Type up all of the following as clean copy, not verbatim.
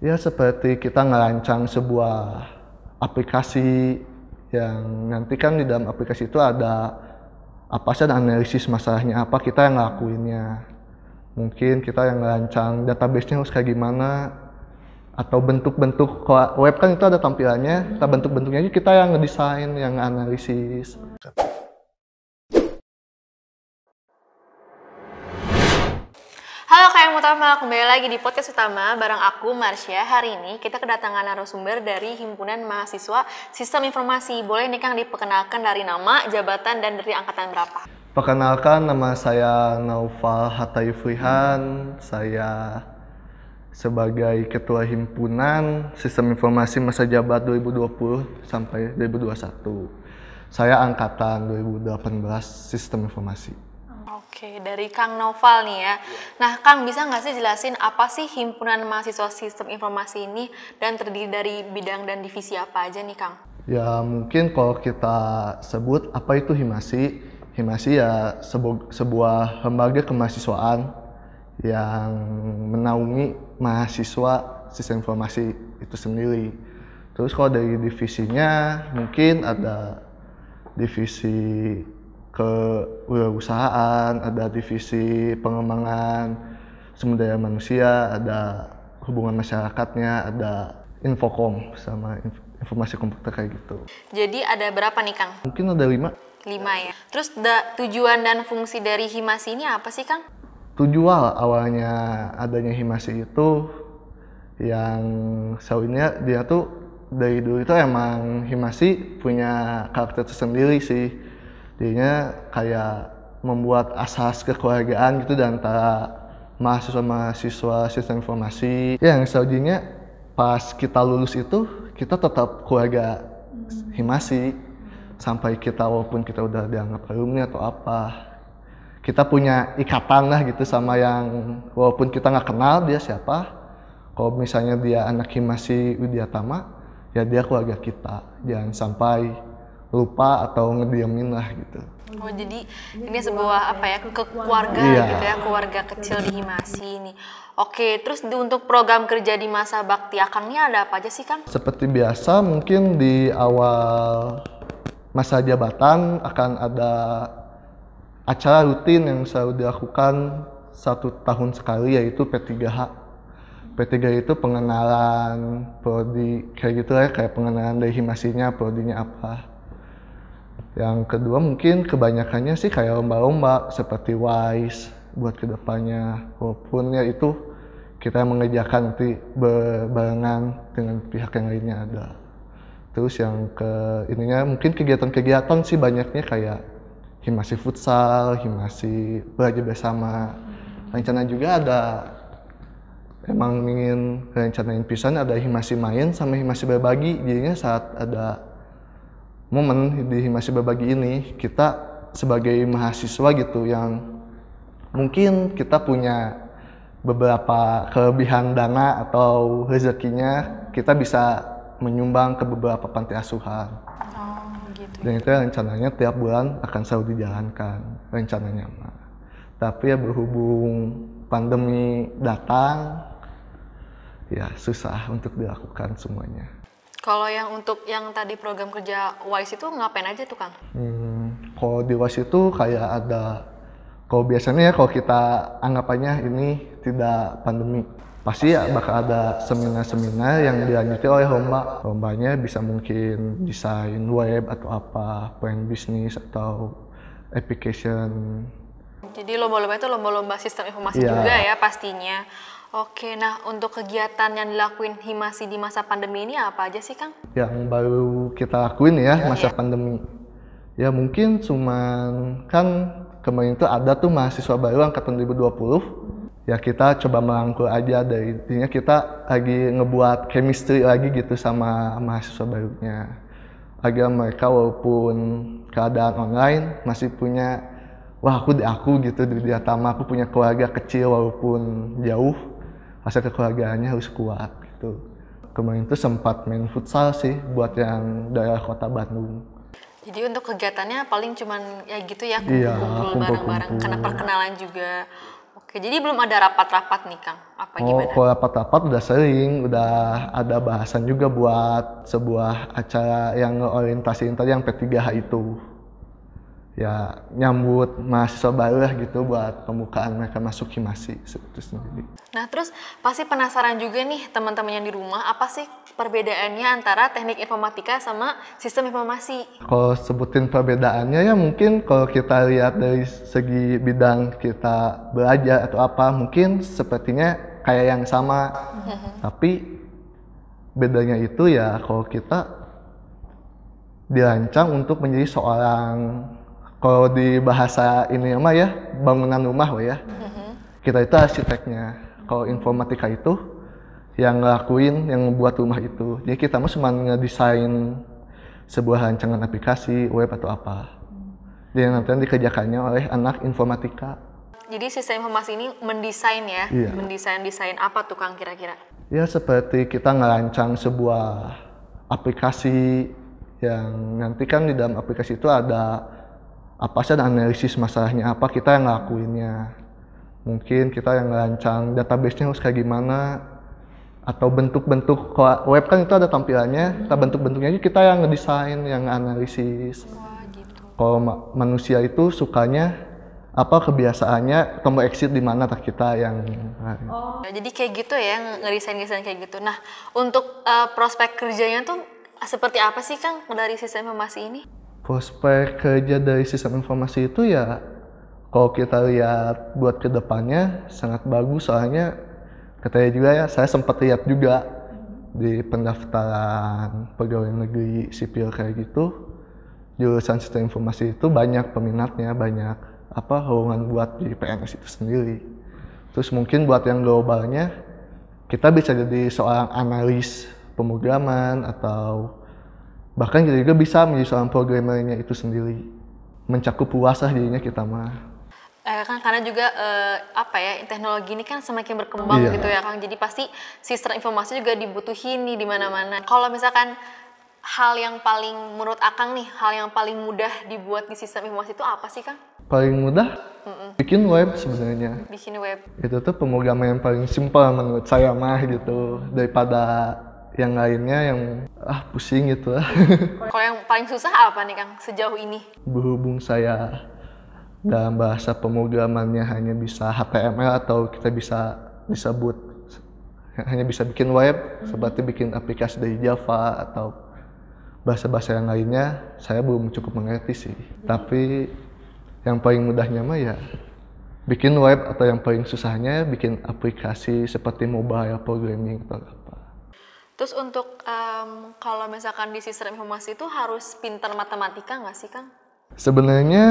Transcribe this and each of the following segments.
Ya seperti kita ngerancang sebuah aplikasi yang nanti kan di dalam aplikasi itu ada apa sih, ada analisis masalahnya apa, kita yang ngelakuinnya. Mungkin kita yang ngerancang database-nya harus kayak gimana, atau bentuk-bentuk web kan itu ada tampilannya, kita bentuk-bentuknya aja kita yang ngedesain, yang analisis. Halo Kak yang utama, kembali lagi di podcast utama bareng aku Marsha. Hari ini kita kedatangan narasumber dari Himpunan Mahasiswa Sistem Informasi. Boleh nih Kang diperkenalkan dari nama, jabatan, dan dari angkatan berapa? Perkenalkan, nama saya Naufal Hatayufrihan. Saya sebagai Ketua Himpunan Sistem Informasi masa jabat 2020 sampai 2021. Saya angkatan 2018 Sistem Informasi. Oke, dari Kang Naufal nih ya. Nah Kang, bisa nggak sih jelasin apa sih Himpunan Mahasiswa Sistem Informasi ini dan terdiri dari bidang dan divisi apa aja nih Kang? Ya mungkin kalau kita sebut apa itu Himasi. Himasi ya sebuah lembaga kemahasiswaan yang menaungi mahasiswa sistem informasi itu sendiri. Terus kalau dari divisinya mungkin ada divisi kewirausahaan, ada divisi pengembangan sumber daya manusia, ada hubungan masyarakatnya, ada infokom sama informasi komputer kayak gitu. Jadi ada berapa nih Kang? Mungkin ada 5. 5 ya. Terus tujuan dan fungsi dari Himasi ini apa sih Kang? Tujuan awalnya adanya Himasi itu yang sewinnya dia tuh dari dulu itu emang Himasi punya karakter tersendiri sih. Dianya kayak membuat asas kekeluargaan gitu di antara mahasiswa-mahasiswa sistem informasi. Yang selanjutnya pas kita lulus itu kita tetap keluarga Himasi sampai kita walaupun kita udah dianggap alumni atau apa. Kita punya ikatan lah gitu sama yang walaupun kita nggak kenal dia siapa. Kalau misalnya dia anak Himasi Widyatama, ya dia keluarga kita. Jangan sampai lupa atau ngediemin lah gitu. Oh jadi ini sebuah apa ya, kekeluargaan gitu ya, keluarga kecil di Himasi ini. Oke, terus untuk program kerja di masa bakti akangnya ada apa aja sih Kang? Seperti biasa mungkin di awal masa jabatan akan ada acara rutin yang selalu dilakukan 1 tahun sekali, yaitu P3H. P3 itu pengenalan prodi kayak gitu ya, kayak pengenalan dari Himasinya, prodinya apa. Yang kedua mungkin kebanyakannya sih kayak lomba-lomba seperti WISE buat kedepannya, walaupun ya itu kita mengerjakan nanti berbarengan dengan pihak yang lainnya ada. Terus yang ininya mungkin kegiatan-kegiatan sih banyaknya kayak Himasi futsal, Himasi belajar bersama. Rencana juga ada, emang ingin rencanain pisan ada Himasi main sama Himasi berbagi. Jadinya saat ada momen di Himasi berbagi ini, kita sebagai mahasiswa gitu yang mungkin kita punya beberapa kelebihan dana atau rezekinya, kita bisa menyumbang ke beberapa panti asuhan. Oh gitu. Dan itu rencananya tiap bulan akan selalu dijalankan rencananya mah. Tapi ya berhubung pandemi datang, ya susah untuk dilakukan semuanya. Kalau yang untuk yang tadi program kerja WISE itu ngapain aja tuh Kang? Kalau di WISE itu kayak ada, kalau biasanya ya kalau kita anggapannya ini tidak pandemi, pasti ya bakal ada seminar-seminar yang dilanjuti oleh lomba. Lombanya bisa mungkin desain web atau apa, plan bisnis atau application. Jadi lomba-lomba itu lomba-lomba sistem informasi juga ya pastinya. Oke, nah untuk kegiatan yang dilakuin Himasi di masa pandemi ini apa aja sih Kang? Yang baru kita lakuin ya masa pandemi. Ya mungkin cuman kan kemarin itu ada tuh mahasiswa baru angkatan 2020. Ya kita coba merangkul aja, dari intinya kita lagi ngebuat chemistry lagi gitu sama mahasiswa barunya. Agar mereka walaupun keadaan online masih punya, wah aku gitu di Widyatama, aku punya keluarga kecil walaupun jauh, rasa kekeluargaannya harus kuat gitu. Kemarin itu sempat main futsal sih buat yang daerah kota Bandung. Jadi untuk kegiatannya paling cuman ya gitu ya, Iya, kumpul-kumpul bareng-bareng kumpul-kumpul. karena perkenalan juga. Oke, jadi belum ada rapat-rapat nih Kang? Apa gimana? Kalau rapat-rapat udah sering, udah ada bahasan juga buat sebuah acara yang ngeorientasiin tadi yang P3H itu. Ya nyambut mahasiswa baru lah gitu buat pembukaan mereka masuk Himasi itu sendiri. Nah terus pasti penasaran juga nih teman-teman yang di rumah, apa sih perbedaannya antara teknik informatika sama sistem informasi? Kalau sebutin perbedaannya ya mungkin kalau kita lihat dari segi bidang kita belajar atau apa, mungkin sepertinya kayak yang sama. Tapi bedanya itu ya kalau kita dirancang untuk menjadi seorang, kalau di bahasa ini mah ya bangunan rumah ya. Kita itu arsiteknya. Kalau informatika itu yang ngelakuin, yang membuat rumah itu. Jadi kita mah cuma ngedesain sebuah rancangan aplikasi, web atau apa. Jadi nanti dikerjakannya oleh anak informatika. Jadi sistem informasi ini mendesain ya? Iya. Mendesain apa tuh Kang kira-kira? Ya seperti kita ngerancang sebuah aplikasi yang nanti kan di dalam aplikasi itu ada apa sih, ada analisis masalahnya apa, kita yang ngelakuinnya. Mungkin kita yang ngerancang database-nya harus kayak gimana, atau bentuk-bentuk. Kalau web kan itu ada tampilannya, kita bentuk-bentuknya aja kita yang ngedesain, yang analisis. Wah gitu. Kalau manusia itu sukanya apa, kebiasaannya tombol exit di mana, kita yang Jadi kayak gitu ya, ngedesain-desain kayak gitu. Nah untuk prospek kerjanya tuh seperti apa sih Kang dari sistem informasi ini? prospek kerja dari sistem informasi itu ya kalau kita lihat buat kedepannya sangat bagus, soalnya katanya juga ya, saya sempat lihat juga di pendaftaran pegawai negeri sipil kayak gitu, jurusan sistem informasi itu banyak peminatnya, banyak lowongan buat di PNS itu sendiri. Terus mungkin buat yang globalnya kita bisa jadi seorang analis pemrograman atau bahkan kita juga bisa menjadi seorang programmernya itu sendiri, mencakup luas lah jadinya kita mah. Kan karena juga teknologi ini kan semakin berkembang gitu ya Kang. Jadi pasti sistem informasi juga dibutuhin nih di mana-mana. Kalau misalkan hal yang paling menurut Akang nih, hal yang paling mudah dibuat di sistem informasi itu apa sih Kang? Paling mudah bikin web sebenarnya. Bikin web. Itu tuh pemrograman yang paling simpel menurut saya mah gitu, daripada yang lainnya yang pusing gitu lah. Kalau yang paling susah apa nih Kang sejauh ini? Berhubung saya dalam bahasa pemrogramannya hanya bisa HTML atau kita bisa disebut hanya bisa bikin web, seperti bikin aplikasi dari Java atau bahasa-bahasa yang lainnya, saya belum cukup mengerti sih. Tapi yang paling mudahnya mah ya bikin web, atau yang paling susahnya bikin aplikasi seperti mobile programming atau apa. Terus untuk kalau misalkan di sistem informasi itu harus pintar matematika nggak sih Kang? Sebenarnya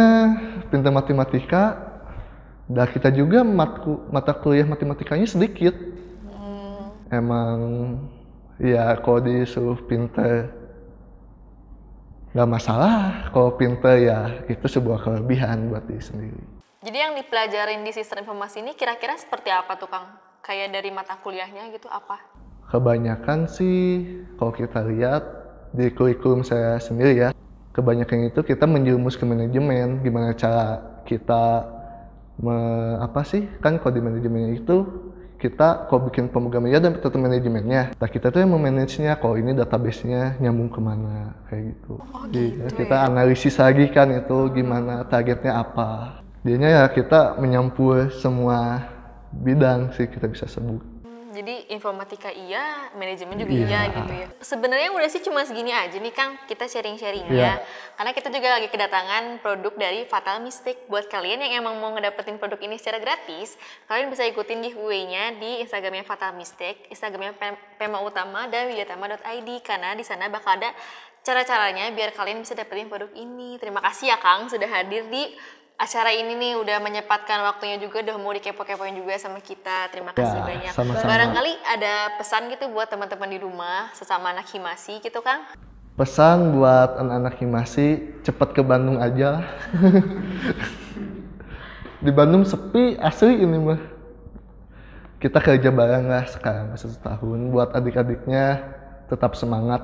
pintar matematika, dan kita juga mata kuliah matematikanya sedikit. Emang ya kalau disuruh pintar nggak masalah, kalau pintar ya itu sebuah kelebihan buat diri sendiri. Jadi yang dipelajarin di sistem informasi ini kira-kira seperti apa tuh Kang? Kayak dari mata kuliahnya gitu apa? Kebanyakan sih kalau kita lihat di kurikulum saya sendiri ya, kebanyakan itu kita menjerumus ke manajemen, gimana cara kita kan kalau di manajemen itu kita kalau bikin pemrograman ya dan tetap manajemennya. Nah kita tuh yang memanagenya, kalau ini database-nya nyambung kemana kayak gitu. Jadi kita analisis lagi kan itu gimana, targetnya apa. Jadinya ya kita menyampur semua bidang sih kita bisa sebut. Jadi informatika iya, manajemen juga iya gitu ya. Sebenarnya udah sih cuma segini aja nih Kang, kita sharing-sharing ya. Karena kita juga lagi kedatangan produk dari Fatal Mistake. Buat kalian yang emang mau ngedapetin produk ini secara gratis, kalian bisa ikutin giveaway-nya di Instagramnya Fatal Mistake, Instagramnya Pema Utama dan widyatama.id, karena di sana bakal ada cara-caranya biar kalian bisa dapetin produk ini. Terima kasih ya Kang sudah hadir di acara ini nih, udah menyempatkan waktunya juga, udah mau dikepo-kepoin juga sama kita. Terima kasih banyak. Sama-sama. Barangkali ada pesan gitu buat teman-teman di rumah, sesama anak Himasi gitu Kang? Pesan buat anak-anak Himasi, cepet ke Bandung aja. Di Bandung sepi, asli ini mah. Kita kerja bareng lah sekarang 1 tahun. Buat adik-adiknya tetap semangat.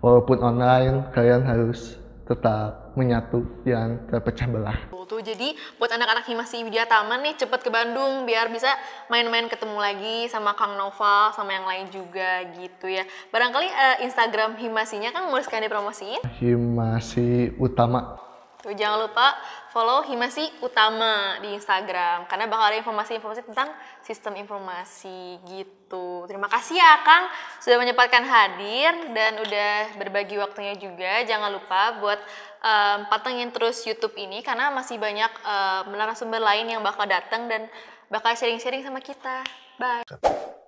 Walaupun online, kalian harus tetap menyatu yang terpecah belah. Tuh, jadi buat anak-anak Himasi Widya Taman nih cepet ke Bandung biar bisa main-main ketemu lagi sama Kang Noval sama yang lain juga gitu ya. Barangkali Instagram Himasinya kan mau sekalian dipromosiin. Himasi Utama. Tuh, jangan lupa follow Himasi Utama di Instagram karena bakal ada informasi-informasi tentang sistem informasi gitu. Terima kasih ya Kang sudah menyempatkan hadir dan udah berbagi waktunya juga. Jangan lupa buat patengin terus YouTube ini karena masih banyak narasumber lain yang bakal datang dan bakal sharing-sharing sama kita. Bye.